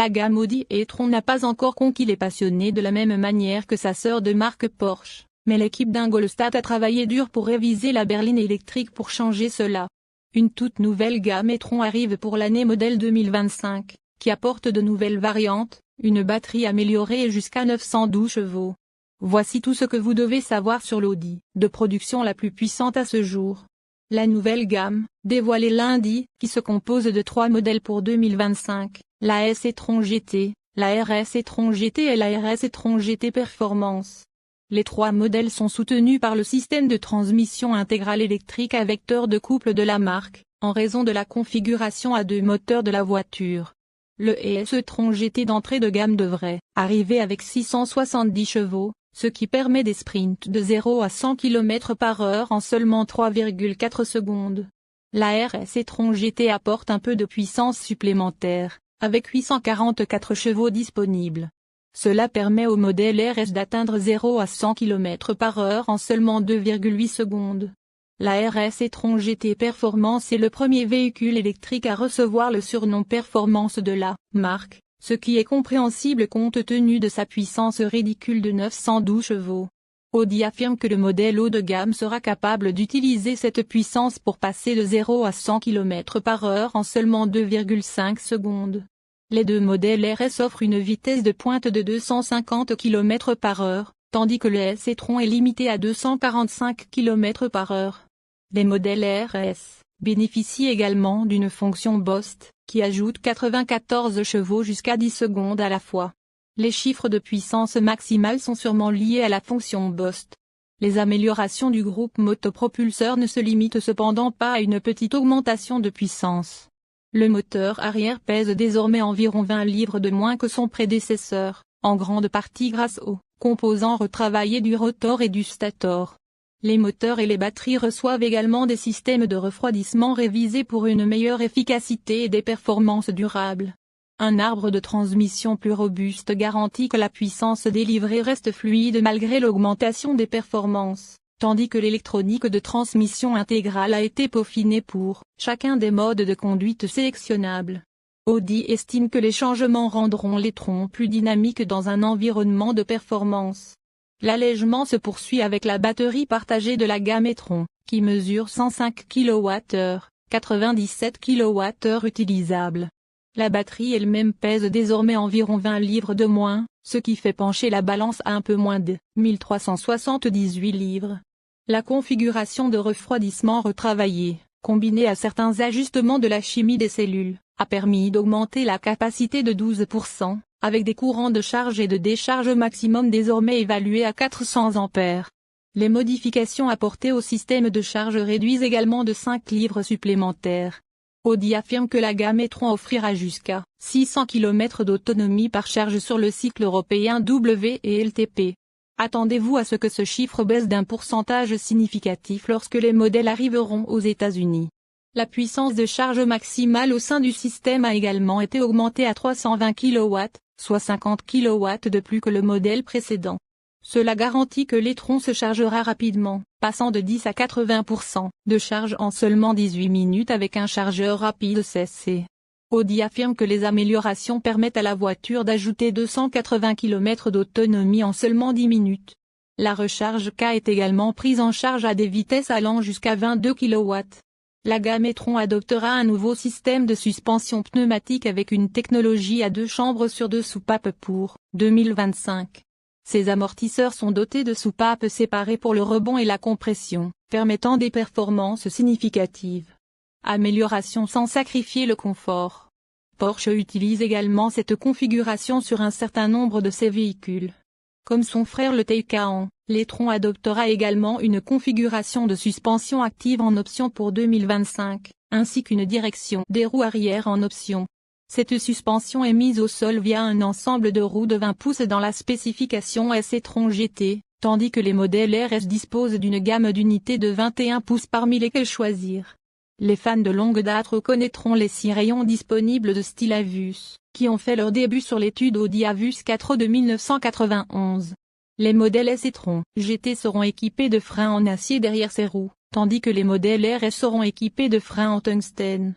la gamme Audi e-tron n'a pas encore conquis les passionnés de la même manière que sa sœur de marque Porsche, mais l'équipe d'Ingolstadt a travaillé dur pour réviser la berline électrique pour changer cela. Une toute nouvelle gamme e-tron arrive pour l'année modèle 2025, qui apporte de nouvelles variantes, une batterie améliorée et jusqu'à 912 chevaux. Voici tout ce que vous devez savoir sur l'Audi de production la plus puissante à ce jour. La nouvelle gamme, dévoilée lundi, qui se compose de 3 modèles pour 2025, la S e-tron GT, la RS e-tron GT et la RS e-tron GT Performance. Les 3 modèles sont soutenus par le système de transmission intégrale électrique à vecteur de couple de la marque, en raison de la configuration à 2 moteurs de la voiture. Le ES e-tron GT d'entrée de gamme devrait arriver avec 670 chevaux, ce qui permet des sprints de 0 à 100 km/h en seulement 3,4 secondes. La RS e-tron GT apporte un peu de puissance supplémentaire, avec 844 chevaux disponibles. Cela permet au modèle RS d'atteindre 0 à 100 km/h en seulement 2,8 secondes. La RS e-tron GT Performance est le premier véhicule électrique à recevoir le surnom Performance de la marque, ce qui est compréhensible compte tenu de sa puissance ridicule de 912 chevaux. Audi affirme que le modèle haut de gamme sera capable d'utiliser cette puissance pour passer de 0 à 100 km/h en seulement 2,5 secondes. Les 2 modèles RS offrent une vitesse de pointe de 250 km/h, tandis que le S e-tron est limité à 245 km/h. Les modèles RS bénéficient également d'une fonction Boost, qui ajoute 94 chevaux jusqu'à 10 secondes à la fois. Les chiffres de puissance maximale sont sûrement liés à la fonction Boost. Les améliorations du groupe motopropulseur ne se limitent cependant pas à une petite augmentation de puissance. Le moteur arrière pèse désormais environ 20 livres de moins que son prédécesseur, en grande partie grâce aux composants retravaillés du rotor et du stator. Les moteurs et les batteries reçoivent également des systèmes de refroidissement révisés pour une meilleure efficacité et des performances durables. Un arbre de transmission plus robuste garantit que la puissance délivrée reste fluide malgré l'augmentation des performances, tandis que l'électronique de transmission intégrale a été peaufinée pour chacun des modes de conduite sélectionnables. Audi estime que les changements rendront l'e-tron plus dynamique dans un environnement de performance. L'allègement se poursuit avec la batterie partagée de la gamme e-tron, qui mesure 105 kWh, 97 kWh utilisables. La batterie elle-même pèse désormais environ 20 livres de moins, ce qui fait pencher la balance à un peu moins de 1378 livres. La configuration de refroidissement retravaillée, combinée à certains ajustements de la chimie des cellules, a permis d'augmenter la capacité de 12%, avec des courants de charge et de décharge maximum désormais évalués à 400 ampères. Les modifications apportées au système de charge réduisent également de 5 livres supplémentaires. Audi affirme que la gamme e-tron offrira jusqu'à 600 km d'autonomie par charge sur le cycle européen WLTP. Attendez-vous à ce que ce chiffre baisse d'un pourcentage significatif lorsque les modèles arriveront aux États-Unis. La puissance de charge maximale au sein du système a également été augmentée à 320 kW, soit 50 kW de plus que le modèle précédent. Cela garantit que l'e-tron se chargera rapidement, passant de 10 à 80% de charge en seulement 18 minutes avec un chargeur rapide CC. Audi affirme que les améliorations permettent à la voiture d'ajouter 280 km d'autonomie en seulement 10 minutes. La recharge K est également prise en charge à des vitesses allant jusqu'à 22 kW. La gamme e-tron adoptera un nouveau système de suspension pneumatique avec une technologie à 2 chambres sur 2 soupapes pour 2025. Ces amortisseurs sont dotés de soupapes séparées pour le rebond et la compression, permettant des performances significatives. Amélioration sans sacrifier le confort. Porsche utilise également cette configuration sur un certain nombre de ses véhicules. Comme son frère le Taycan, l'e-tron adoptera également une configuration de suspension active en option pour 2025, ainsi qu'une direction des roues arrière en option. Cette suspension est mise au sol via un ensemble de roues de 20 pouces dans la spécification S e-tron GT, tandis que les modèles RS disposent d'une gamme d'unités de 21 pouces parmi lesquelles choisir. Les fans de longue date reconnaîtront les 6 rayons disponibles de style Avus, qui ont fait leur début sur l'étude Audi Avus 4 de 1991. Les modèles S e-tron GT seront équipés de freins en acier derrière ces roues, tandis que les modèles RS seront équipés de freins en tungstène.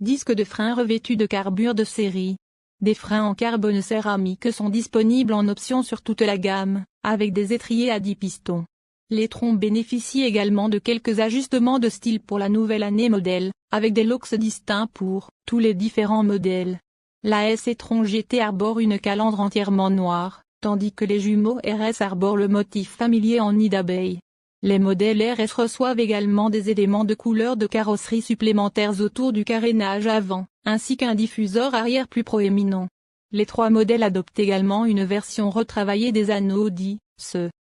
Disque de frein revêtu de carbure de série. Des freins en carbone céramique sont disponibles en option sur toute la gamme, avec des étriers à 10 pistons. L'e-tron bénéficie également de quelques ajustements de style pour la nouvelle année modèle, avec des looks distincts pour tous les différents modèles. La S e-tron GT arbore une calandre entièrement noire, tandis que les jumeaux RS arborent le motif familier en nid d'abeille. Les modèles RS reçoivent également des éléments de couleur de carrosserie supplémentaires autour du carénage avant, ainsi qu'un diffuseur arrière plus proéminent. Les trois modèles adoptent également une version retravaillée des anneaux dits,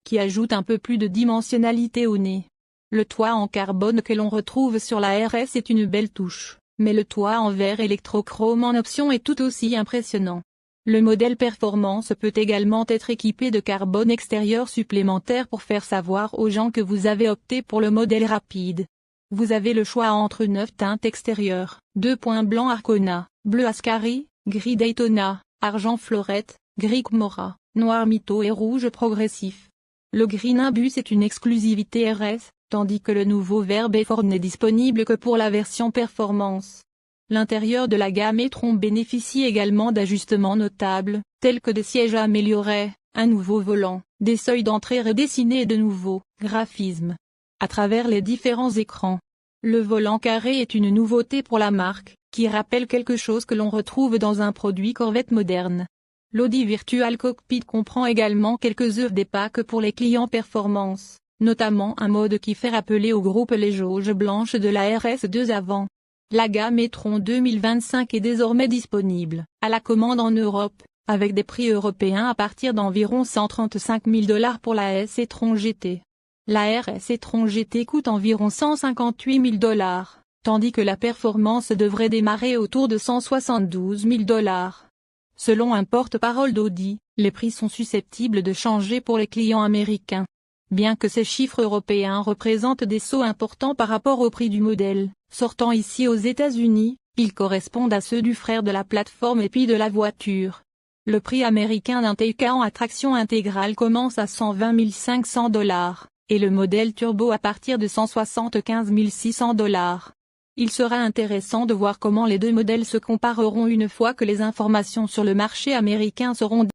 qui ajoute un peu plus de dimensionnalité au nez. Le toit en carbone que l'on retrouve sur la RS est une belle touche, mais le toit en verre électrochrome en option est tout aussi impressionnant. Le modèle Performance peut également être équipé de carbone extérieur supplémentaire pour faire savoir aux gens que vous avez opté pour le modèle rapide. Vous avez le choix entre 9 teintes extérieures, 2 points blanc Arcona, bleu Ascari, gris Daytona, argent Florette, gris Mora, noir Mito et rouge progressif. Le gris Nimbus est une exclusivité RS, tandis que le nouveau vert Bayford n'est disponible que pour la version Performance. L'intérieur de la gamme e-tron bénéficie également d'ajustements notables, tels que des sièges améliorés, un nouveau volant, des seuils d'entrée redessinés et de nouveaux graphismes à travers les différents écrans. Le volant carré est une nouveauté pour la marque, qui rappelle quelque chose que l'on retrouve dans un produit Corvette moderne. L'Audi Virtual Cockpit comprend également quelques œuvres des packs pour les clients performance, notamment un mode qui fait rappeler au groupe les jauges blanches de la RS2 avant. La gamme e-tron 2025 est désormais disponible, à la commande en Europe, avec des prix européens à partir d'environ 135 000 $ pour la S e-tron GT. La RS e-tron GT coûte environ 158 000 $, tandis que la performance devrait démarrer autour de 172 000 $. Selon un porte-parole d'Audi, les prix sont susceptibles de changer pour les clients américains. Bien que ces chiffres européens représentent des sauts importants par rapport au prix du modèle sortant ici aux États-Unis, ils correspondent à ceux du frère de la plateforme et puis de la voiture. Le prix américain d'un Taycan à traction intégrale commence à 120 500 $, et le modèle turbo à partir de 175 600 $. Il sera intéressant de voir comment les deux modèles se compareront une fois que les informations sur le marché américain seront